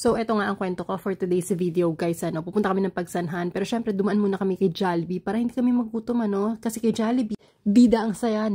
So, eto nga ang kwento ko for today's video, guys. Pupunta kami ng Pagsanhan. Pero syempre, dumaan muna kami kay Jollibee para hindi kami magutom, Kasi kay Jollibee, bida ang saya,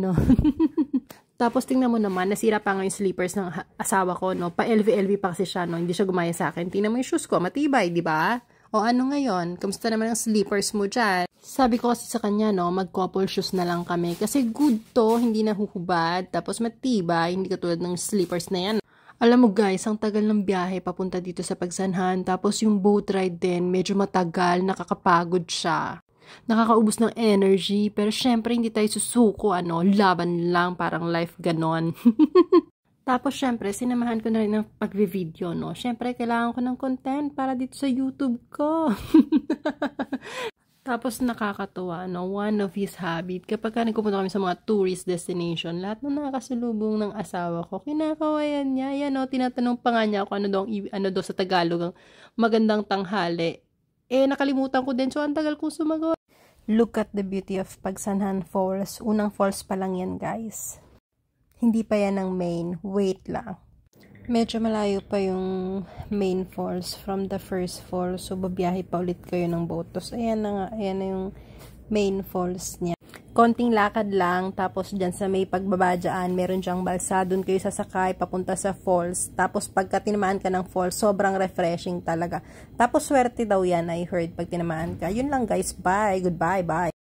Tapos, tingnan mo naman, nasira pa nga yung sleepers ng asawa ko, Pa LV pa kasi siya, Hindi siya gumaya sa akin. Tingnan mo yung shoes ko, matibay, di ba? O ano ngayon? Kamusta naman ang sleepers mo dyan? Sabi ko kasi sa kanya, mag-couple shoes na lang kami. Kasi good to, hindi nahuhubad. Tapos matibay, hindi katulad ng sleepers na yan. Alam mo guys, ang tagal ng biyahe papunta dito sa Pagsanhan. Tapos yung boat ride din, medyo matagal, nakakapagod siya. Nakakaubos ng energy, pero syempre hindi tayo susuko, laban lang, parang life ganon. Tapos syempre, sinamahan ko na rin ng pag-video, Syempre, kailangan ko ng content para dito sa YouTube ko. Tapos nakakatuwa, one of his habit, kapag nagpupunta kami sa mga tourist destination, lahat ng nakakasalubong ng asawa ko, kinakawayan niya. Yan, tinatanong pa nga niya ako ano daw sa Tagalog ang magandang tanghali. Nakalimutan ko din, so ang tagal kong sumagot. Look at the beauty of Pagsanhan Falls. Unang falls pa lang yan, guys. Hindi pa yan ang main. Wait lang. Medyo malayo pa yung main falls from the first falls. So, babiyahe pa ulit kayo ng boat. Tapos, ayan na nga. Ayan na yung main falls niya. Konting lakad lang. Tapos, dyan sa may pagbaba dyan, meron dyang balsa. Doon kayo sasakay, papunta sa falls. Tapos, pagka tinamaan ka ng falls, sobrang refreshing talaga. Tapos, swerte daw yan, I heard, pag tinamaan ka. Yun lang, guys. Bye. Goodbye. Bye.